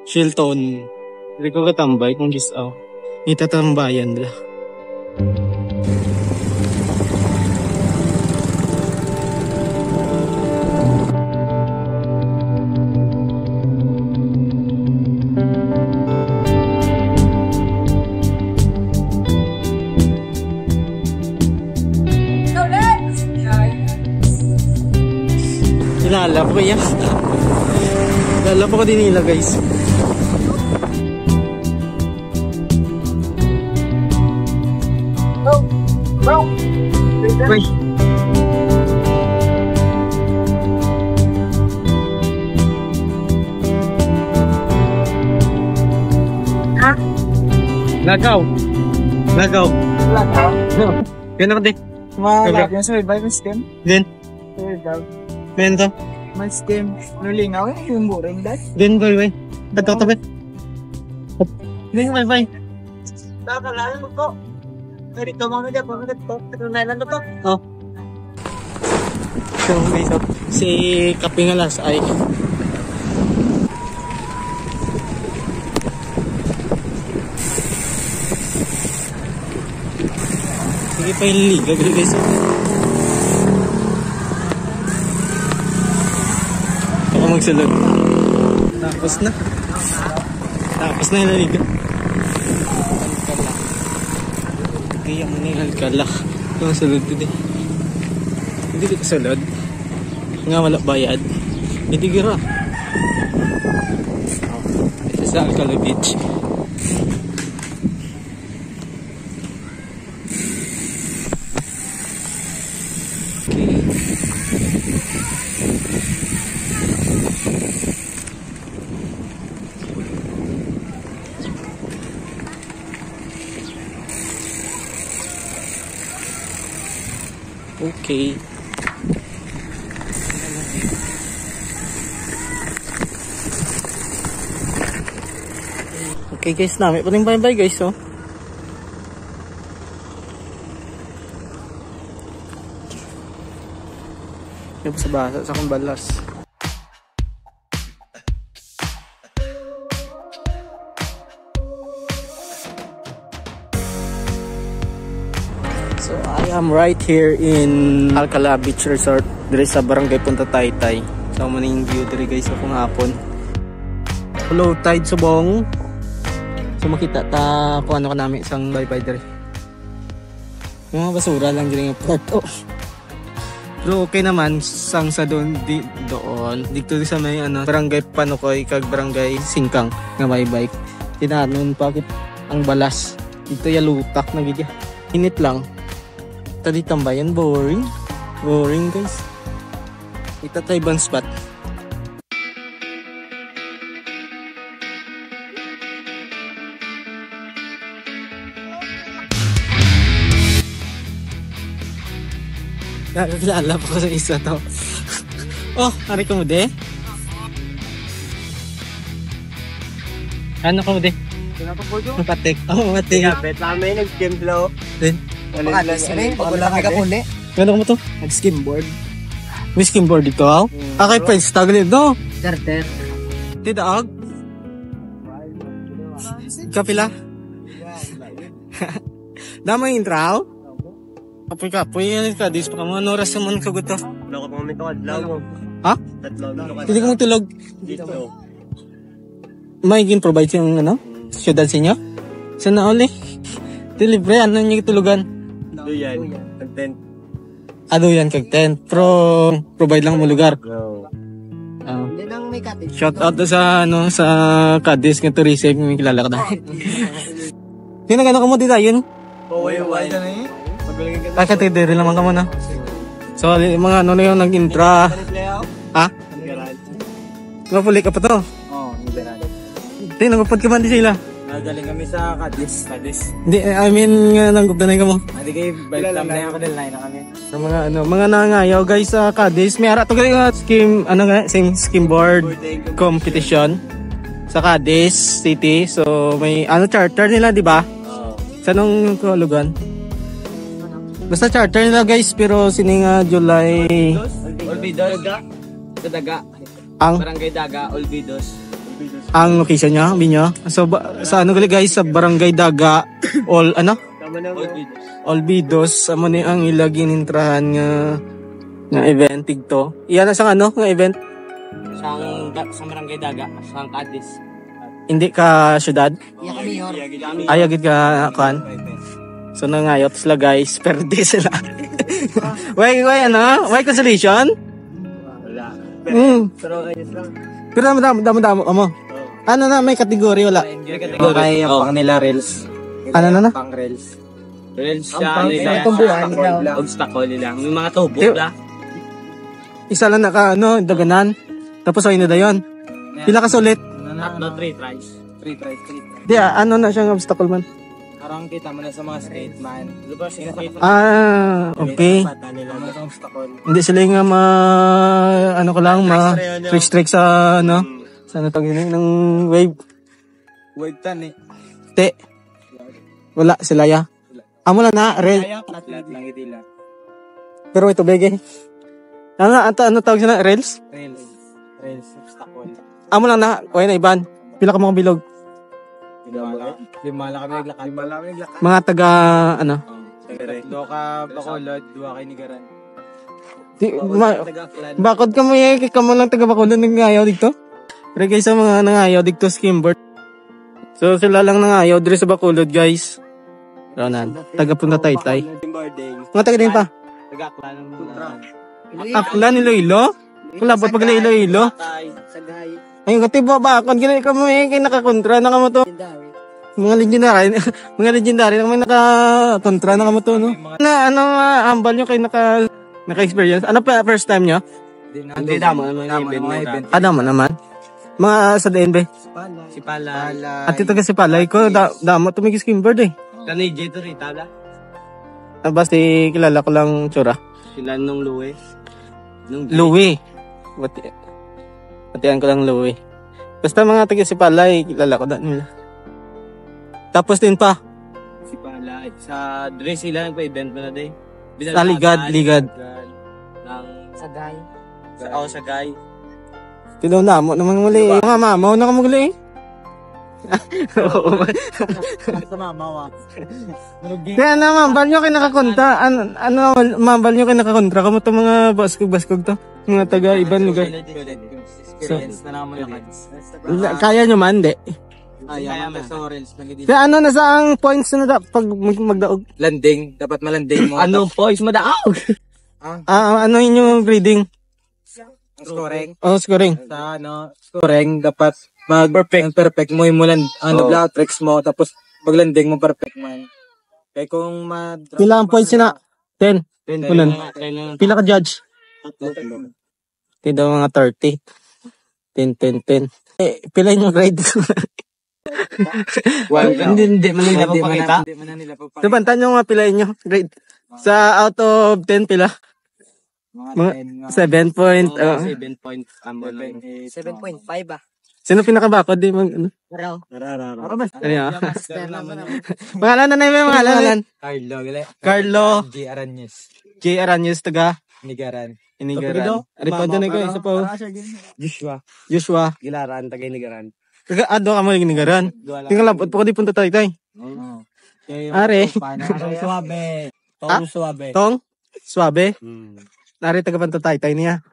Shilton. Hindi ko katambay kung gisaw. Itatambayan nila. Ilalap ko yan. Ilalap ko din nila guys. Bro! Wait. Ha? Lagaw. Lagaw. Lagaw? Yan ako din. Malap yan sa revival stem. Din. Men to. May stem. Nulingaw eh. Yung boring dad. Din boy boy. Tabi. Din boy boy. Nakakalalan mo po. Pero ito mga dyan. Mga dyan po. Nailan to. Oh. So guys, si Kapingalas ay sige pa yung liga guys. Ako magsulod. Tapos na yung liga. Kaya mo na yung alkalak. Yung sulod din. Hindi ko sulod. Nga wala bayad. Hindi gira. Ito sa Alcala Beach. Okay. Okay guys, namin pa rin bye-bye guys, oh. Yung sa basa, sa kumbalas. So I am right here in Alcala Beach Resort, dire sa Barangay Punta Taytay. So maning view dire guys kung hapon. Low tide subong. So makita ta kung ano ka namin isang bye-bye dire. Yung mga basura lang dire ng port. Oh. Pero okay naman sang sa doon dito sa may Barangay Panukoy kag Barangay Singkang nga bye-bye. Tinanon pakit ang balas. Dito ya lutak na gid ya. Init lang. Tadi tambayan boring guys. Ito tayo ibang spot. Nakakilala pa ko sa isa to. Oh, hari ko mo de? Ano ko mo de? Mapatik. Oh, mapatik. Bet namin nag-skim flow. Then Pakalas rin. Wala ka kapuli. ano ko mo to? Nag-skimboard. May skimboard dito, oh? Okay, friends, taglit no? Garter. Tidaog? Kapila? Damay intraw? Kapoy, yan ka. Dis pa ka mga oras naman ka gusto. Wala ka pang mito kadlaw. Ha? Tatlaw. Hindi ko magtulog. Dito. May provide yung syudad sa inyo? Saan na uli? Libre, ano nyo tulugan? Doyan. Content. Ado yan kag tent. Pero provide lang mo lugar. No. Hindi lang may cottage. Shout out sa sa Cadiz nga tourism, may kilala ka na. Yun ang ka mo dito yun. Way. Kakatidiri naman ka muna. So mga na yung nag-intra. Ha? Napuli ka pa to? Oo, liberal. Hindi, nagupad ka ba di sila? Nagaling kami sa Cadiz. Hindi, I mean nga nagupad ka mo. Hindi kayo, balik lang na ako dahil na kami. Sa mga nangangayaw guys sa Cadiz, may ara to kayo same skimboard competition sa Cadiz City. So may charter nila, di ba? Oo. Sa nung lugan? Basta charter nila guys, pero sining July Olvidos. Daga. ang Barangay Daga, Olvidos. Ang location niya, binyo. So sa ano gali guys, sa Barangay Daga, all ano? Olbidos, amo ni ang ilagin intrahan nga event tigto. Iyan na sang ano nga event? Sa Barangay Daga, sa Cadiz. Hindi ka syudad? Iya kami yor. Ayagid ka kan. So nangayot sila guys, perde sila. Why Why consolation? Wala. Pero ayos lang. Pero damo amo. Ano na may kategory wala? Okay, ang pang nila Reels. Ano na? Pang Reels. Reels Ang siya. tumbuhan daw. Obstacle lang. May mga tubo la. Isa lang naka ano, daganan. Tapos ay na dayon. Pila ka sulit? No, 3 tries. 3 tries. Di ano na siyang obstacle man. Parang kita mo na sa mga skate man. Okay. Hindi sila nga ano ko lang trick sa ano. Sana tawag yun ng wave. Wave tan eh. Te. Wala sila ya. Amo lang na rail. Lahat lang itila. Pero ito bege. Ano tawag sila rails? Reels obstacle. Amo lang na. Oy na iban. Pila ka mga bilog. Lima lang kami naglakad. Mga taga ano. Do ka Bacolod, duwa kay Nigaran. Bakod ka mo kay kamo lang taga Bacolod nangayaw dito. Pero guys, sa mga nangayaw dito skimboard. So sila lang nangayaw diri sa Bacolod guys. Ronan, taga Punta Taytay. Mga taga din pa. Taga-aklan ng Aklan Iloilo? Kulabot pag Iloilo. Sagay. Ayun kati ba kon gina ka mo kay nakakontra na kamo to. Mga legendary, mga legendary na may nakakontra na kamo to no. Na ano ambal nyo kay naka-experience? Ano pa first time nyo? Hindi damo mga event. Damo naman. Mga sa DNB. Si Pala. At ito kasi Palay ko, damo tumigis skimboard eh. Kanay Jeto rin, tabla. Basta kilala ko lang tsura. Sila nung Louie. Louie. Batian ko lang Louie. Basta mga taga si Palay, kilala ko na nila. Tapos din pa. Si Pala. Sa dress sila nagpa-event mo na day. Sa Ligad. Sagay. Sa Gay. Tinaw na mo naman muli. Mga mamaw na ka muli. Sa mama wa. Kaya na mambal nyo kayo nakakontra. Ano mambal nyo kayo nakakontra. Kamu to mga baskog to. Mga taga ibang lugar. Experience na naman yung Kaya nyo man, di. Kaya mo sa Reels. Kaya ano na sa ang points na pag magdaog? Landing. Dapat malanding mo. Ano points madaog? Ano yung grading? Scoring. Scoring. Sa scoring dapat perfect mo yung block tricks mo tapos pag landing mo perfect man. Kaya kung pila ang points na? 10. Ulan. Pila ka judge? Daw mga 30. 10. Pila yung grade? Hindi man nila papakita. Sabantan nyo mga pilain nyo grade. Sa out of 10 pila? 7 point. 7 point. 7.5 ah. Sino pinakabakod? Di mag ano? Raw. Pangalan na yung pangalan. Carlo. J. Aranyes taga. Inigaran. Aripada na ko isa pa. Joshua. Gilaran taga Inigaran. Taga ado ka mo Inigaran. Tingnan labot po ko di punta Taytay. Are. Suabe. Tong Suabe. Nari taga Punta Taytay niya.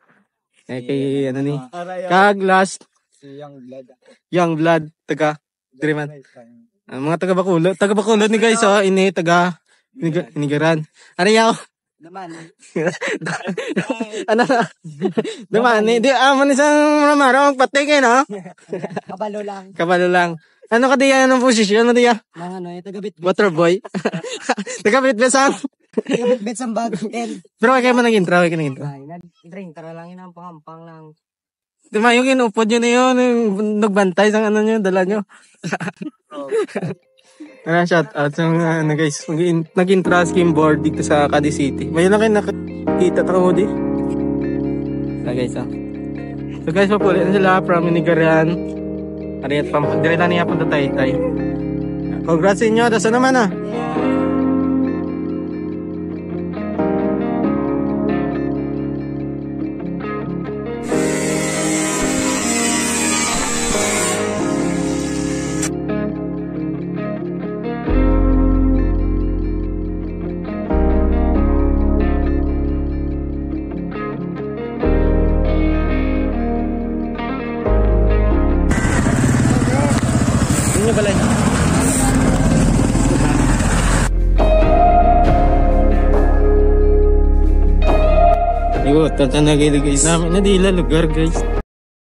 Kay ano ni. Kag last Young Blood taga Driman. Mga taga Bacolod ni guys ini taga Inigaran. Are yaw. Naman. Ano na? Naman, di man isang ramaro magpatay kayo, no? Kabalo lang. Ano ka diya ng posisyon? Ano diya? Tagabit. Waterboy. Tagabit besang. Tagabit sa bag. Pero kaya man nag-intro, Drink, tara lang yun ang pangampang lang. Diba yung inupod nyo na yun, nagbantay sa ano nyo, dala nyo. Shout out sa mga guys, nag-intro skimboard dito sa Cadiz City. May lang kayo nakikita ko di. So guys, papuli na sila from Inigaran. Ariat pa, direta niya punta Taytay. Congrats sa inyo, dasa naman Tingnan balay. Iwo, tatanagay guys namin na dila lugar guys.